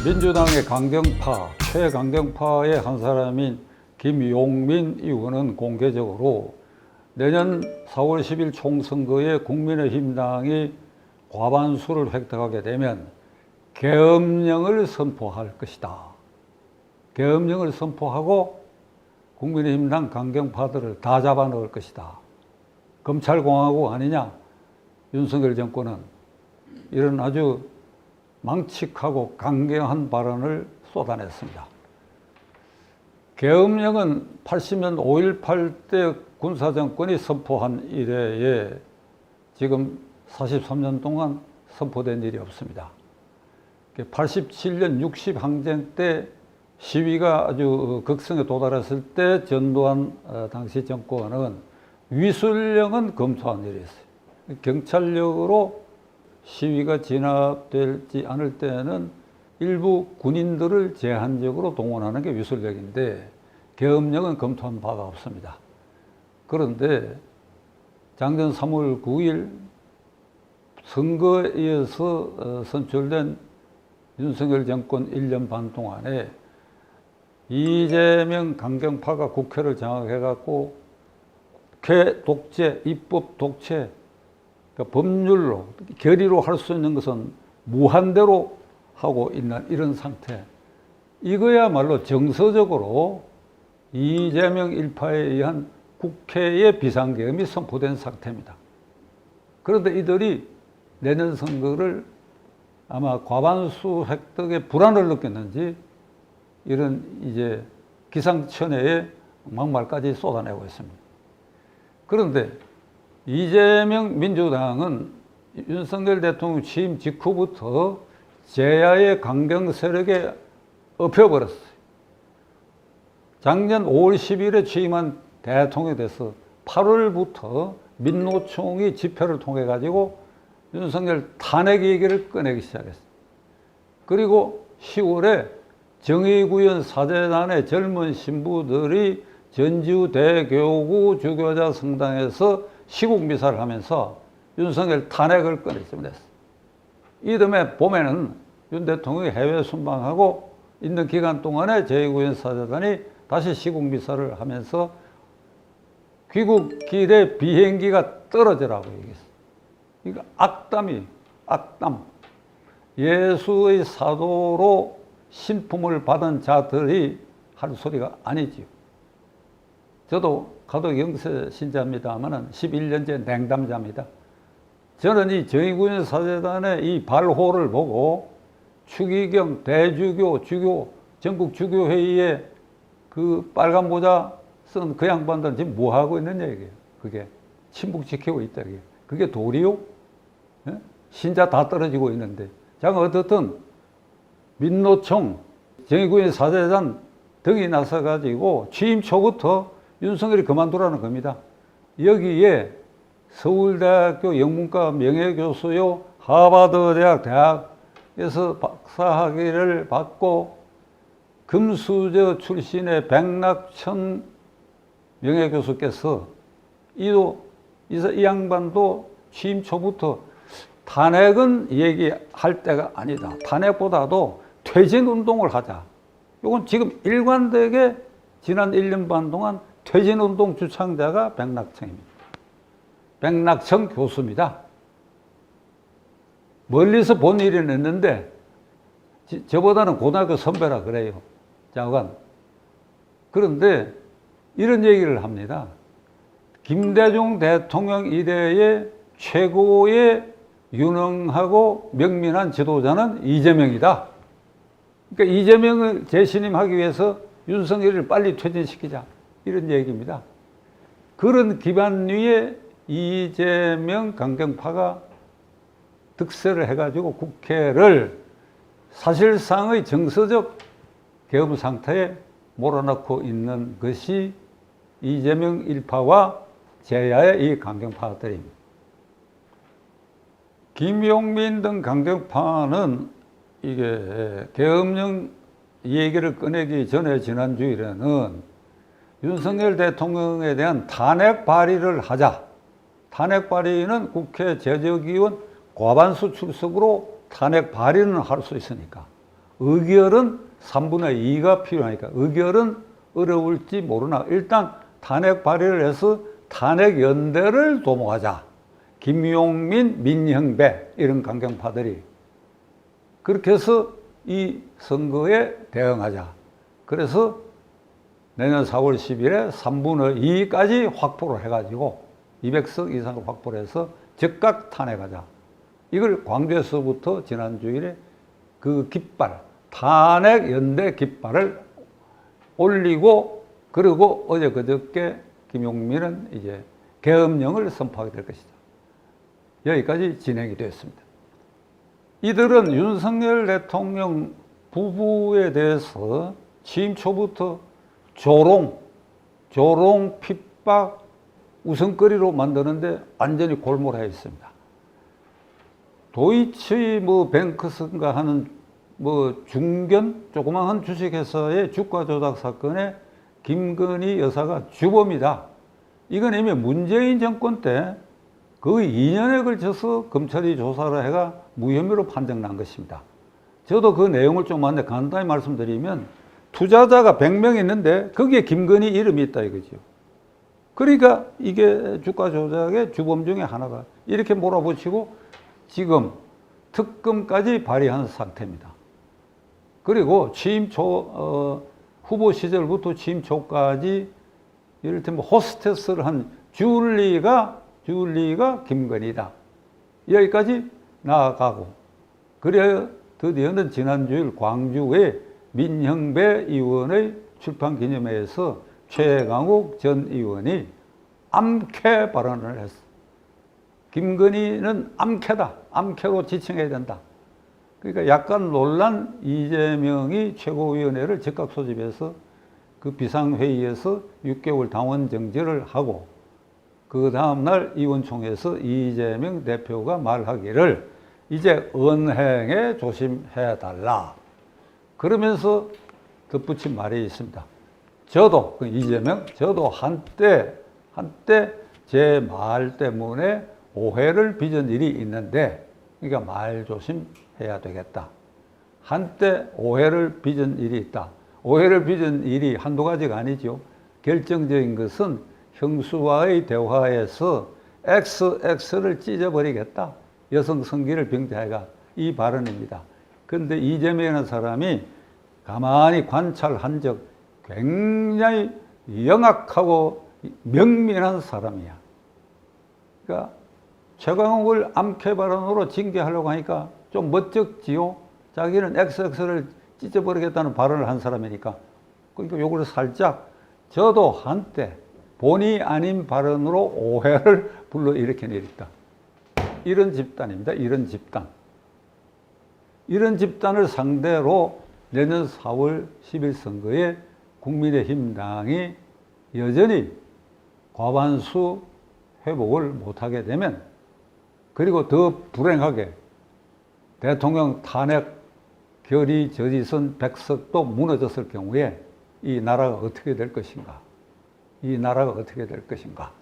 민주당의 강경파, 최강경파의 한 사람인 김용민 의원은 공개적으로 내년 4월 10일 총선거에 국민의힘당이 과반수를 획득하게 되면 계엄령을 선포할 것이다. 계엄령을 선포하고 국민의힘당 강경파들을 다 잡아넣을 것이다. 검찰공화국 아니냐? 윤석열 정권은 이런 아주 망측하고 강경한 발언을 쏟아냈습니다. 계엄령은 80년 5.18 때 군사정권이 선포한 이래에 지금 43년 동안 선포된 일이 없습니다. 87년 60 항쟁 때 시위가 아주 극성에 도달했을 때 전두환 당시 정권은 위술령은 검토한 일이 있어요. 경찰력으로 시위가 진압되지 않을 때는 일부 군인들을 제한적으로 동원하는 게 위술령인데 계엄령은 검토한 바가 없습니다. 그런데 작년 3월 9일 선거에 의해서 선출된 윤석열 정권 1년 반 동안에 이재명 강경파가 국회를 장악해갖고 국회 독재, 입법 독재, 그러니까 법률로, 결의로 할 수 있는 것은 무한대로 하고 있는 이런 상태. 이거야말로 정서적으로 이재명 일파에 의한 국회의 비상계엄이 선포된 상태입니다. 그런데 이들이 내년 선거를 아마 과반수 획득에 불안을 느꼈는지 이런 이제 기상천외의 막말까지 쏟아내고 있습니다. 그런데 이재명 민주당은 윤석열 대통령 취임 직후부터 제야의 강경 세력에 엎혀버렸어요. 작년 5월 10일에 취임한 대통령이 돼서 8월부터 민노총이 집회를 통해 가지고 윤석열 탄핵 얘기를 꺼내기 시작했어요. 그리고 10월에 정의구현 사제단의 젊은 신부들이 전주대교구 주교자 성당에서 시국미사를 하면서 윤석열 탄핵을 꺼냈습니다. 이듬해 봄에는 윤 대통령이 해외 순방하고 있는 기간 동안에 제2구현 사제단이 다시 시국미사를 하면서 귀국길에 비행기가 떨어지라고 얘기했어요. 이거 악담. 예수의 사도로 신품을 받은 자들이 할 소리가 아니지요. 저도 가톨릭 영세 신자입니다만은 11년째 냉담자입니다. 저는 이 정의구현 사제단의 이 발호를 보고 추기경 대주교 주교 전국 주교회의에 그 빨간 모자 쓴 그 양반들은 지금 뭐 하고 있는 얘기예요? 그게 침묵 지키고 있다. 그게 도리요? 예? 신자 다 떨어지고 있는데. 자, 어떻든 민노총 정의구현 사제단 등이 나서가지고 취임 초부터 윤석열이 그만두라는 겁니다. 여기에 서울대학교 영문과 명예교수요, 하버드대학 대학에서 박사학위를 받고 금수저 출신의 백낙천 명예교수께서 이 양반도 취임 초부터 탄핵은 얘기할 때가 아니다. 탄핵보다도 퇴진운동을 하자. 이건 지금 일관되게 지난 1년 반 동안 퇴진운동 주창자가 백낙천입니다. 백낙천 교수입니다. 멀리서 본 일은 있는데 저보다는 고등학교 선배라 그래요. 장관. 그런데 이런 얘기를 합니다. 김대중 대통령 이래의 최고의 유능하고 명민한 지도자는 이재명이다. 그러니까 이재명을 재신임하기 위해서 윤석열을 빨리 퇴진시키자. 이런 얘기입니다. 그런 기반 위에 이재명 강경파가 득세를 해가지고 국회를 사실상의 정서적 계엄 상태에 몰아넣고 있는 것이 이재명 일파와 제야의 이 강경파들입니다. 김용민 등 강경파는 이게 계엄령 얘기를 꺼내기 전에 지난주일에는 윤석열 대통령에 대한 탄핵 발의를 하자. 탄핵 발의는 국회 제적위원 과반수 출석으로 탄핵 발의는 할 수 있으니까 의결은 3분의 2가 필요하니까 의결은 어려울지 모르나 일단 탄핵 발의를 해서 탄핵 연대를 도모하자. 김용민, 민형배 이런 강경파들이 그렇게 해서 이 선거에 대응하자. 그래서 내년 4월 10일에 3분의 2까지 확보를 해가지고 200석 이상을 확보를 해서 즉각 탄핵하자. 이걸 광주에서부터 지난 주일에 그 깃발, 탄핵 연대 깃발을 올리고 그리고 어제 그저께 김용민은 이제 계엄령을 선포하게 될 것이다. 여기까지 진행이 되었습니다. 이들은 윤석열 대통령 부부에 대해서 취임 초부터 조롱, 핍박, 우선거리로 만드는데 완전히 골몰해 있습니다. 도이치 뱅크스인가 하는 중견 조그마한 주식회사의 주가 조작 사건에 김건희 여사가 주범이다. 이건 이미 문재인 정권 때 거의 2년에 걸쳐서 검찰이 조사를 해가 무혐의로 판정난 것입니다. 저도 그 내용을 좀 간단히 말씀드리면 투자자가 100명 있는데 거기에 김건희 이름이 있다 이거죠. 그러니까 이게 주가 조작의 주범 중에 하나가 이렇게 몰아붙이고 지금 특검까지 발의한 상태입니다. 그리고 취임 초 후보 시절부터 취임 초까지 이를테면 호스테스를 한 줄리가 김건희다. 여기까지 나아가고 그래 드디어는 지난주일 광주의 민형배 의원의 출판 기념회에서 최강욱 전 의원이 암캐 발언을 했어. 김건희는 암캐다. 암캐로 지칭해야 된다. 그러니까 약간 놀란 이재명이 최고위원회를 즉각 소집해서 그 비상회의에서 6개월 당원 정지를 하고 그 다음날 의원총회에서 이재명 대표가 말하기를 이제 언행에 조심해달라. 그러면서 덧붙인 말이 있습니다. 저도, 이재명, 저도 한때 제 말 때문에 오해를 빚은 일이 있는데, 그러니까 말 조심해야 되겠다. 한때 오해를 빚은 일이 있다. 오해를 빚은 일이 한두 가지가 아니죠. 결정적인 것은 형수와의 대화에서 XX를 찢어버리겠다. 여성 성기를 병자해가 이 발언입니다. 그런데 이재명이라는 사람이 가만히 관찰한 적 굉장히 영악하고 명민한 사람이야. 그러니까 최강욱을 암캐 발언으로 징계하려고 하니까 좀 멋쩍지요. 자기는 XX를 찢어버리겠다는 발언을 한 사람이니까. 그러니까 요걸 살짝 저도 한때 본의 아닌 발언으로 오해를 불러일으켜내렸다. 이런 집단입니다. 이런 집단. 이런 집단을 상대로 내년 4월 10일 선거에 국민의힘당이 여전히 과반수 회복을 못하게 되면 그리고 더 불행하게 대통령 탄핵 결의 저지선 100석도 무너졌을 경우에 이 나라가 어떻게 될 것인가? 이 나라가 어떻게 될 것인가?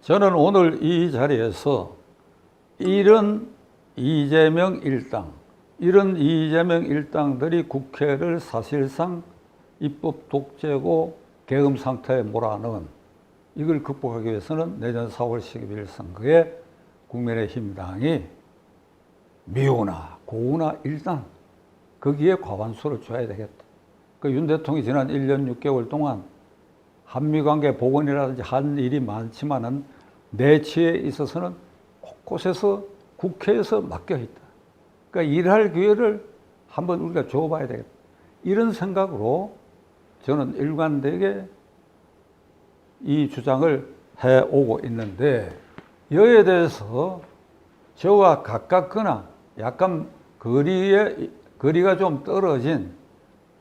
저는 오늘 이 자리에서 이런 이재명 일당들이 국회를 사실상 입법 독재고 계엄 상태에 몰아넣은 이걸 극복하기 위해서는 내년 4월 12일 선거에 국민의힘당이 미우나 고우나 일단 거기에 과반수를 줘야 되겠다. 그 윤 대통령이 지난 1년 6개월 동안 한미관계 복원이라든지 한 일이 많지만은 내치에 있어서는 곳곳에서 국회에서 맡겨 있다. 그러니까 일할 기회를 한번 우리가 줘봐야 되겠다. 이런 생각으로 저는 일관되게 이 주장을 해오고 있는데 여기에 대해서 저와 가깝거나 약간 거리가 좀 떨어진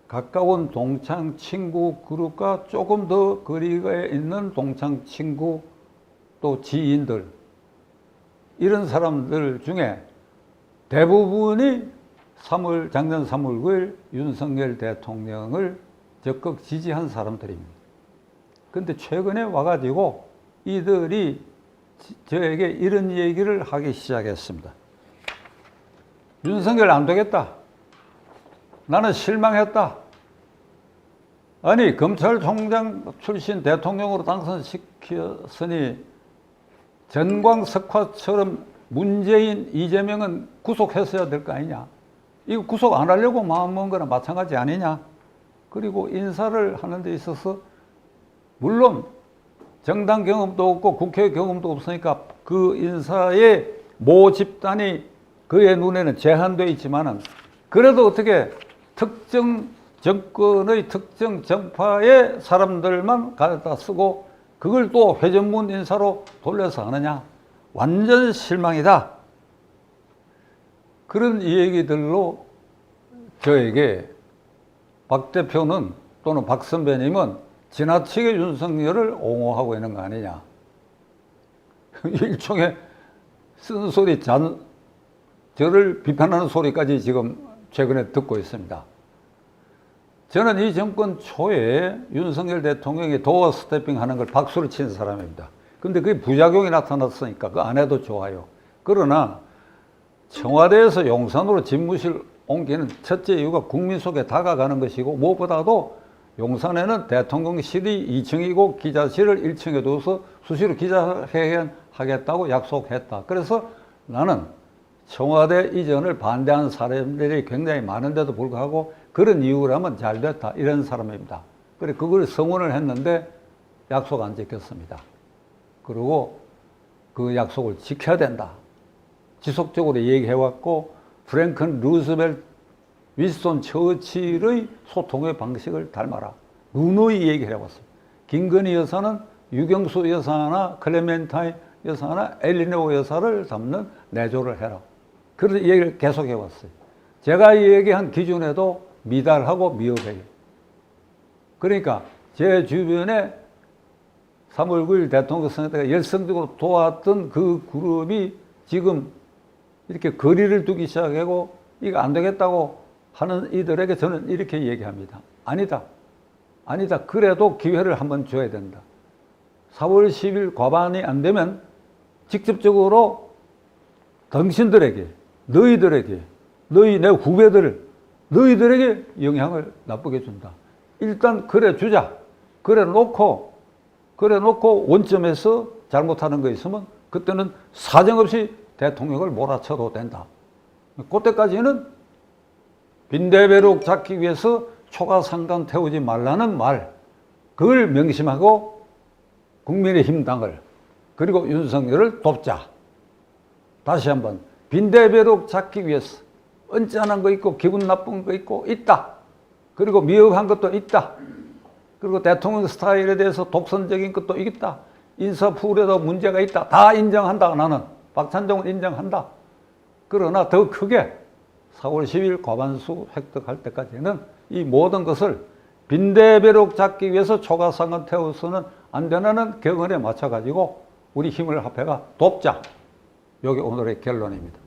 가까운 동창 친구 그룹과 조금 더 거리가 있는 동창 친구 또 지인들 이런 사람들 중에 대부분이 작년 3월 9일 윤석열 대통령을 적극 지지한 사람들입니다. 그런데 최근에 와가지고 이들이 저에게 이런 얘기를 하기 시작했습니다. 윤석열 안 되겠다. 나는 실망했다. 아니, 검찰총장 출신 대통령으로 당선시켰으니 전광석화처럼 문재인, 이재명은 구속했어야 될 거 아니냐. 이거 구속 안 하려고 마음먹은 거나 마찬가지 아니냐. 그리고 인사를 하는 데 있어서 물론 정당 경험도 없고 국회 경험도 없으니까 그 인사의 모 집단이 그의 눈에는 제한되어 있지만은 그래도 어떻게 특정 정권의 특정 정파의 사람들만 가져다 쓰고 그걸 또 회전문 인사로 돌려서 하느냐. 완전 실망이다. 그런 얘기들로 저에게 박 대표는 또는 박 선배님은 지나치게 윤석열을 옹호하고 있는 거 아니냐. 일종의 쓴소리, 저를 비판하는 소리까지 지금 최근에 듣고 있습니다. 저는 이 정권 초에 윤석열 대통령이 도어 스태핑 하는 걸 박수를 친 사람입니다. 근데 그게 부작용이 나타났으니까 그 안 해도 좋아요. 그러나 청와대에서 용산으로 집무실 옮기는 첫째 이유가 국민 속에 다가가는 것이고 무엇보다도 용산에는 대통령실이 2층이고 기자실을 1층에 둬서 수시로 기자회견 하겠다고 약속했다. 그래서 나는 청와대 이전을 반대하는 사람들이 굉장히 많은데도 불구하고 그런 이유라면 잘 됐다. 이런 사람입니다. 그래, 그걸 성원을 했는데 약속 안 지켰습니다. 그리고 그 약속을 지켜야 된다. 지속적으로 얘기해왔고, 프랭클린 루즈벨트, 윈스턴 처칠의 소통의 방식을 닮아라. 누누이 얘기를 해왔습니다. 김건희 여사는 유경수 여사나 클레멘타인 여사나 엘리노 여사를 담는 내조를 해라. 그런 얘기를 계속 해왔어요. 제가 얘기한 기준에도 미달하고 미흡해요. 그러니까 제 주변에 3월 9일 대통령 선거 때 열성적으로 도왔던 그 그룹이 지금 이렇게 거리를 두기 시작하고 이거 안 되겠다고 하는 이들에게 저는 이렇게 얘기합니다. 아니다. 아니다. 그래도 기회를 한번 줘야 된다. 4월 10일 과반이 안 되면 직접적으로 당신들에게, 너희들에게, 내 후배들, 너희들에게 영향을 나쁘게 준다. 일단 그래 주자. 그래 놓고 원점에서 잘못하는 거 있으면 그때는 사정없이 대통령을 몰아쳐도 된다. 그때까지는 빈대배룩 잡기 위해서 초가상간 태우지 말라는 말, 그걸 명심하고 국민의힘 당을 그리고 윤석열을 돕자. 다시 한번 빈대배룩 잡기 위해서 언짢은 거 있고 기분 나쁜 거 있고 있다. 그리고 미흡한 것도 있다. 그리고 대통령 스타일에 대해서 독선적인 것도 있다. 인사풀에도 문제가 있다. 다 인정한다. 나는 박찬종을 인정한다. 그러나 더 크게 4월 10일 과반수 획득할 때까지는 이 모든 것을 빈대배룩 잡기 위해서 초가상간 태워서는 안 되는 격언에 맞춰가지고 우리 힘을 합해가 돕자. 이게 오늘의 결론입니다.